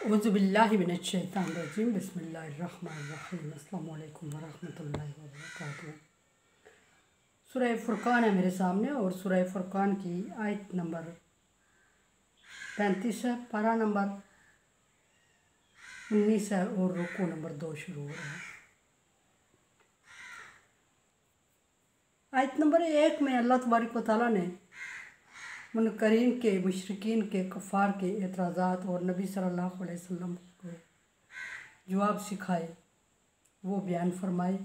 औज़ुबिल्लाहि मिनश्शैतानिर्रजीम बिस्मिल्लाहिर्रहमानिर्रहीम अस्सलामु अलैकुम वरहमतुल्लाहि वबरकातुहू। सूरह फुरक़ान है मेरे सामने और सूरह फुरक़ान की आयत नंबर 35 है, पारा नंबर 19 है और रुकू नंबर 2 शुरू हो रहा है। आयत नंबर 1 में अल्लाह तबारक व तआला ने मुनकरीन के, मुशरिकीन के, कफ़ार के एतराज़ात और नबी सल्लल्लाहु अलैहि वसल्लम को जवाब सिखाए, वो बयान फरमाए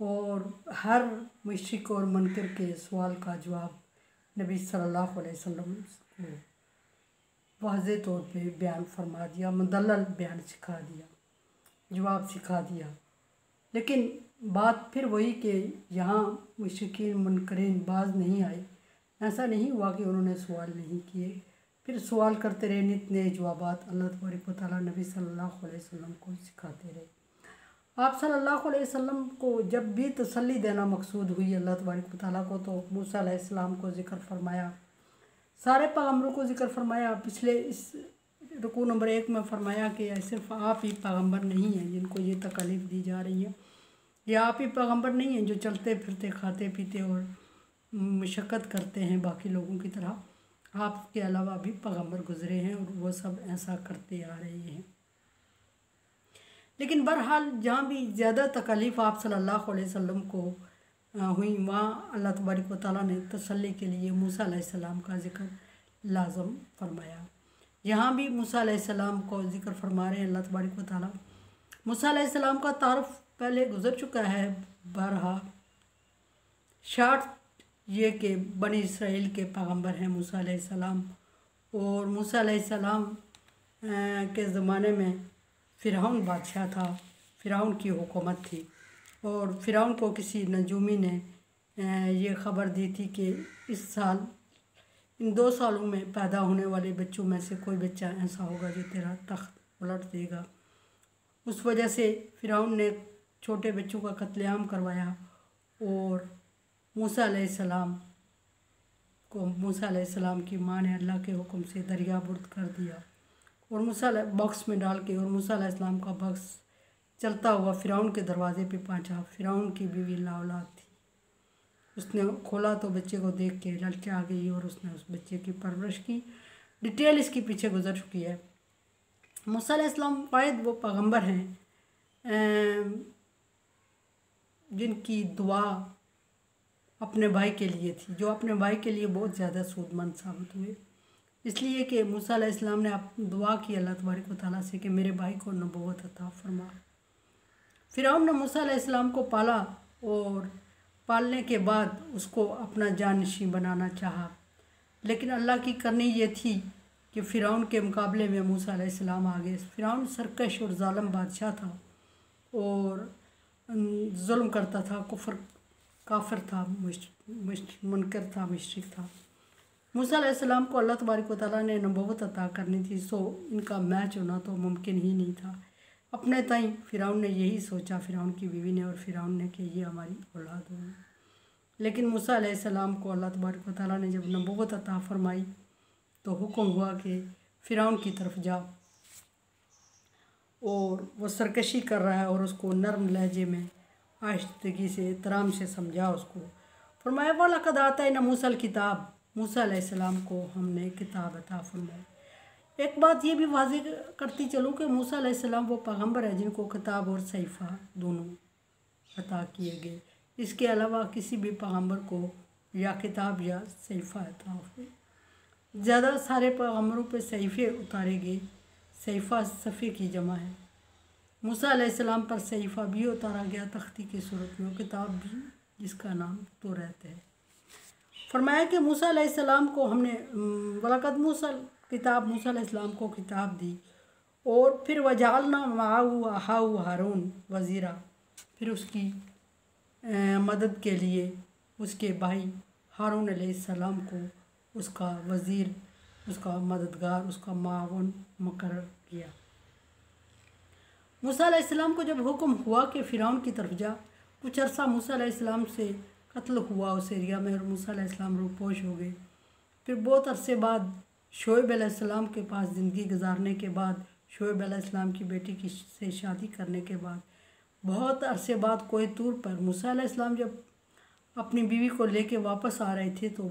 और हर मुशरिक और मुनकर के सवाल का जवाब नबी सल्लल्लाहु अलैहि वसल्लम को वाज़े तौर पे बयान फरमा दिया, मुदल्लल बयान सिखा दिया, जवाब सिखा दिया। लेकिन बात फिर वही कि यहाँ मुशरिकीन मुनकरीन बाज नहीं आए। ऐसा नहीं हुआ कि उन्होंने सवाल नहीं किए, फिर सवाल करते रहे, नित नए जवाबात अल्लाह तबारक व तआला नबी सल्लल्लाहु अलैहि वसल्लम को सिखाते रहे। आप सल्लल्लाहु अलैहि वसल्लम को जब भी तसल्ली देना मकसूद हुई अल्लाह तबारक व तआला को, तो मूसा अलैहिस्सलाम को ज़िक्र फरमाया, सारे पैगम्बरों को ज़िक्र फरमाया। पिछले इस रुकू नंबर 1 में फरमाया कि सिर्फ आप ही पैगम्बर नहीं हैं जिनको ये तकलीफ़ दी जा रही है, या आप ही पैगम्बर नहीं हैं जो चलते फिरते खाते पीते और मशक्क़त करते हैं बाकी लोगों की तरह। आपके अलावा भी पैगम्बर गुज़रे हैं और वो सब ऐसा करते आ रहे हैं। लेकिन बहरहाल जहाँ भी ज़्यादा तकलीफ़ आप सल्लल्लाहु अलैहि वसल्लम को हुई, वहाँ अल्लाह तबारक व तआला ने तसल्ली के लिए मूसा अलैहिस्सलाम का ज़िक्र लाज़म फरमाया। यहाँ भी मूसा अलैहिस्सलाम को ज़िक्र फरमा रहे हैं अल्लाह तबारक व तआला। मूसा अलैहिस्सलाम का तारुफ पहले गुज़र चुका है। बहरहाल शार्ट ये कि बनी इसराइल के पैगम्बर हैं मूसा अलैहिस्सलाम, और मूसा अलैहिस्सलाम के ज़माने में फ़िरौन बादशाह था, फ़िरौन की हुकूमत थी, और फ़िरौन को किसी नजूमी ने ये ख़बर दी थी कि इस साल, इन 2 सालों में पैदा होने वाले बच्चों में से कोई बच्चा ऐसा होगा जो तेरा तख्त उलट देगा। उस वजह से फ़िरौन ने छोटे बच्चों का कत्लेआम करवाया और मूसा अलैहिस्सलाम की माँ ने अल्लाह के हुक्म से दरिया बुर्द कर दिया और मूसा बॉक्स में डाल के, और मूसा अलैहिस्सलाम का बॉक्स चलता हुआ फ़िरौन के दरवाज़े पे पहुंचा। फ़िरौन की बीवी लाऔलाद थी, उसने खोला तो बच्चे को देख के ललचा गई और उसने उस बच्चे की परवरिश की। डिटेल इसकी पीछे गुजर चुकी है। मूसा अलैहिस्सलाम वाहिद वो पैगम्बर हैं जिनकी दुआ अपने भाई के लिए थी, जो अपने भाई के लिए बहुत ज़्यादा सूदमंद साबित हुए, इसलिए कि मूसा अलैहिस्सलाम ने दुआ की अल्लाह तबारक व तआला से कि मेरे भाई को नबूवत अता फरमा। फ़िरौन ने मूसा अलैहिस्सलाम को पाला और पालने के बाद उसको अपना जानशीं बनाना चाहा, लेकिन अल्लाह की करनी ये थी कि फ़िरौन के मुकाबले में मूसा अलैहिस्सलाम आगे। फ़िरौन सरकश और ज़ालिम बादशाह था और जुल्म करता था, कुफर काफिर था, मुनकर था, मुशरिक था। मूसा अलैहिस्सलाम को अल्लाह तबारक व तआला ने नबूवत अता करनी थी, सो इनका मैच होना तो मुमकिन ही नहीं था। अपने ताईं फ़िरौन ने यही सोचा, फ़िरौन की बीवी ने और फ़िरौन ने, कि ये हमारी औलाद होगी। लेकिन मूसा अलैहिस्सलाम को अल्लाह तबारक व तआला ने जब नबूवत अता फरमाई तो हुक्म हुआ कि फ़िरौन की तरफ जा, और वो सरकशी कर रहा है और उसको नरम लहजे में आहिस्तगी से एहतराम से समझा। उसको फरमाया वलक़द आतैना मूसल किताब, मूसा अलैहिस्सलाम को हमने किताब अता फरमाई। एक बात ये भी वाज़ेह करती चलूँ कि मूसा अलैहिस्सलाम वो पैगम्बर है जिनको किताब और सहीफ़ा दोनों अता किए गए। इसके अलावा किसी भी पैगम्बर को या किताब या सहीफ़ा अता हुए। ज़्यादा सारे पैगम्बरों पे सहीफ़े उतारे गए। सहीफ़ा सफ़े की जमा है। मूसा अलैहिस्सलाम पर सहीफ़ा भी उतारा गया तख्ती की सूरत में, किताब भी जिसका नाम तौरात है। फरमाया कि मूसा अलैहिस्सलाम को हमने वलक़द मूसा अलैहिस्सलाम को किताब दी, और फिर वजअलना मअहू अख़ाहू हारून वज़ीरा, फिर उसकी मदद के लिए उसके भाई हारून अलैहिस्सलाम को उसका वज़ीर, उसका मददगार, उसका मावन मुकर्रर किया। मूसा अलैहिस्सलाम को जब हुक्म हुआ कि फ़िरौन की तरफ जा, कुछ अरसा मूसा अलैहिस्सलाम से कत्ल हुआ उस एरिया में और मूसा अलैहिस्सलाम रूपोश हो गए। फिर बहुत अरसे बाद शोएब अलैहिस्सलाम के पास ज़िंदगी गुजारने के बाद शुएब अलैहिस्सलाम की बेटी की से शादी करने के बाद बहुत अरसे बाद कोई तूर पर मूसा अलैहिस्सलाम जब अपनी बीवी को लेके वापस आ रहे थे तो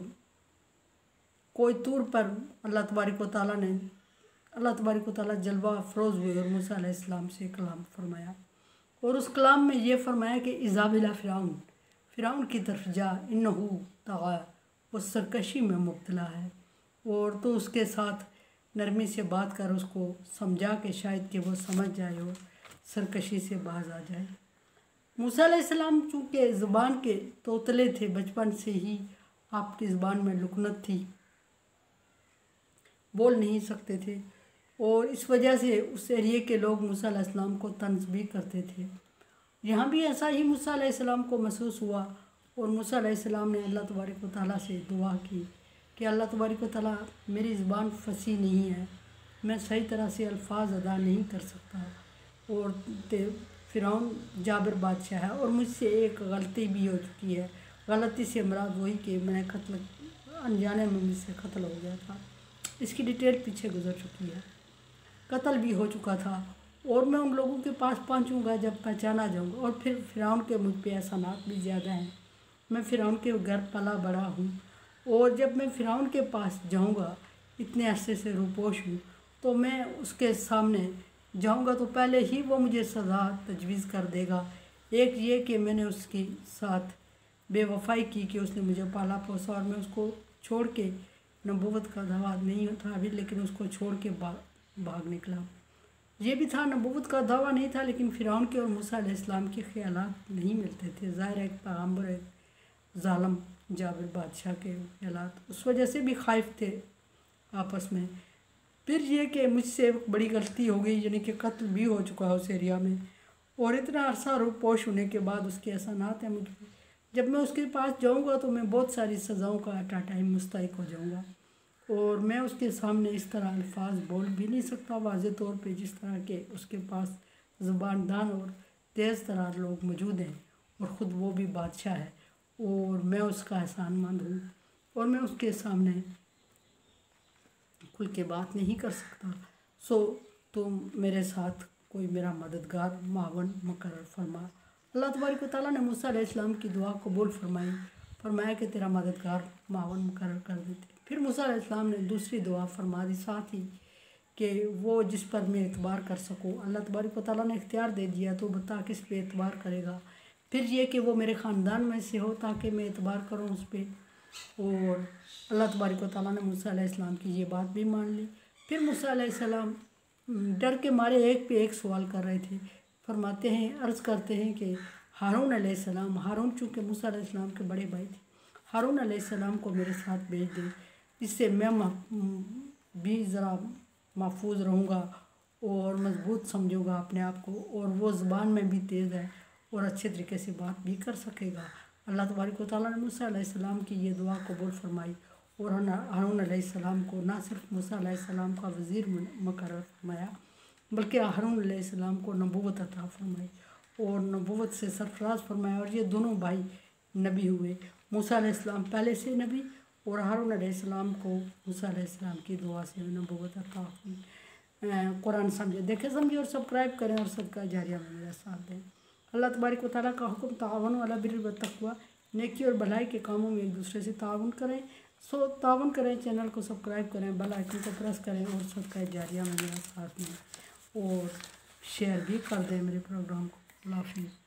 कोई तूर पर अल्लाह तबारक व तआला जलवा अफरोज़ हुए और मूसा अलैहिस्सलाम से कलाम फरमाया और उस कलाम में ये फरमाया कि इज़हाब इला फ़िरऔन की तरफ जा इन्नहु तग़ा, वो सरकशी में मुब्तला है और तो उसके साथ नरमी से बात कर उसको समझा के शायद कि वो समझ जाए और सरकशी से बाज आ जाए। मूसा अलैहिस्सलाम चूँकि ज़ुबान के तोतले थे, बचपन से ही आपकी ज़ुबान में लुकनत थी, बोल नहीं सकते थे और इस वजह से उस एरिए के लोग मूसा अलैहिस्सलाम को तंज़ भी करते थे। यहाँ भी ऐसा ही मूसा अलैहिस्सलाम को महसूस हुआ और मूसा अलैहिस्सलाम ने अल्लाह तबारक व तआला से दुआ की कि अल्लाह तबारक व तआला मेरी ज़ुबान फसी नहीं है, मैं सही तरह से अल्फाज अदा नहीं कर सकता और फ़िरौन जाबिर बादशाह है और मुझसे एक गलती भी हो चुकी है। गलती से मुराद वही कि मैंने कत्ल अनजाने में मुझसे कत्ल हो गया था, इसकी डिटेल पीछे गुजर चुकी है। कत्ल भी हो चुका था और मैं उन लोगों के पास पहुंचूंगा जब पहचाना जाऊंगा और फिर फ़िरौन के मुझ पे एहसानात भी ज़्यादा हैं। मैं फ़िरौन के घर पला बड़ा हूँ और जब मैं फ़िरौन के पास जाऊंगा, इतने अरसे से रूपोश हूँ, तो मैं उसके सामने जाऊंगा तो पहले ही वो मुझे सज़ा तजवीज़ कर देगा। एक ये कि मैंने उसके साथ बेवफाई की कि उसने मुझे पाला पोसा और मैं उसको छोड़ के, नबूवत का दावा नहीं था अभी, लेकिन उसको छोड़ के भाग निकला। ये भी था, नबूवत का दावा नहीं था, लेकिन फ़िरौन के और मूसा अलैहिस्सलाम के ख़यालात नहीं मिलते थे। ज़ाहिर है एक पैगम्बर, एक ज़ालिम जाबिर बादशाह के ख़यालात उस वजह से भी खाइफ थे आपस में। फिर ये कि मुझसे बड़ी गलती हो गई, यानी कि कत्ल भी हो चुका है उस एरिया में और इतना अरसा रूपोश होने के बाद उसके एहसानात हैं मुझ पर। जब मैं उसके पास जाऊंगा तो मैं बहुत सारी सज़ाओं का एट अ टाइम मुस्तहिक हो जाऊंगा और मैं उसके सामने इस तरह अल्फाज बोल भी नहीं सकता वाज़े तौर पे, जिस तरह के उसके पास ज़ुबानदान और तेज़ तरह लोग मौजूद हैं और ख़ुद वो भी बादशाह है और मैं उसका एहसानमंद हूँ और मैं उसके सामने खुल के बात नहीं कर सकता। सो तुम मेरे साथ कोई मेरा मददगार मावन मुकर्रर फरमा। अल्लाह तबारक व तआला ने मूसा अलैहिस्सलाम की दुआ कबूल फरमाया कि तेरा मददगार मावन मुकर्रर कर देते। फिर मूसा अलैहिस्सलाम ने दूसरी दुआ फरमा दी साथ ही कि वो जिस पर मैं एतबार कर सकूँ। अल्लाह तबारक व तआला ने इख्तियार दे दिया, तो बता किस पे एतबार करेगा। फिर ये कि वो मेरे ख़ानदान में से हो ताकि मैं एतबार करूँ उस पर। और अल्लाह तबारक व तआला ने मूसा अलैहिस्सलाम की ये बात भी मान ली। फिर मूसा अलैहिस्सलाम डर के मारे एक पे एक सवाल कर रहे थे। फरमाते हैं, अर्ज़ करते हैं कि हारून अलैहिस्सलाम, हारून चूँकि मूसा अलैहिस्सलाम के बड़े भाई थे, हारून अलैहिस्सलाम को मेरे साथ भेज दें, इससे मैं भी ज़रा महफूज रहूँगा और मज़बूत समझूँगा अपने आप को और वो ज़ुबान में भी तेज़ है और अच्छे तरीके से बात भी कर सकेगा। अल्लाह तबारक व तआला ने मूसा अलैहिस्सलाम की ये दुआ कबूल फरमाई और हारून अलैहिस्सलाम को ना सिर्फ मूसा अलैहिस्सलाम का वज़ीर मुकर्रर फरमाया, बल्कि हारून अलैहिस्सलाम को नबूवत अता फरमाई और नबूवत से सरफराज फरमाया और ये दोनों भाई नबी हुए। मूसा अलैहिस्सलाम पहले से नबी और हारून अलैहिस्सलाम को मूसा अलैहिस्सलाम की दुआ से नबूवत अता हुई। कुरान समझे, देखे समझे और सब्सक्राइब करें और सदका जारिया में मेरा साथ दें। अल्लाह तबारक व तआला का हुक्म ताअवनु अला बिर्रि व तक़वा, नेकी और भलाई के कामों में एक दूसरे से ताउन करें। सो ताउन करें, चैनल को सब्सक्राइब करें, बेल आइकन को प्रेस करें और सदका जारिया में मेरा साथ दें और शेयर भी कर दें मेरे प्रोग्राम को। अल्लाह हाफ़िज़।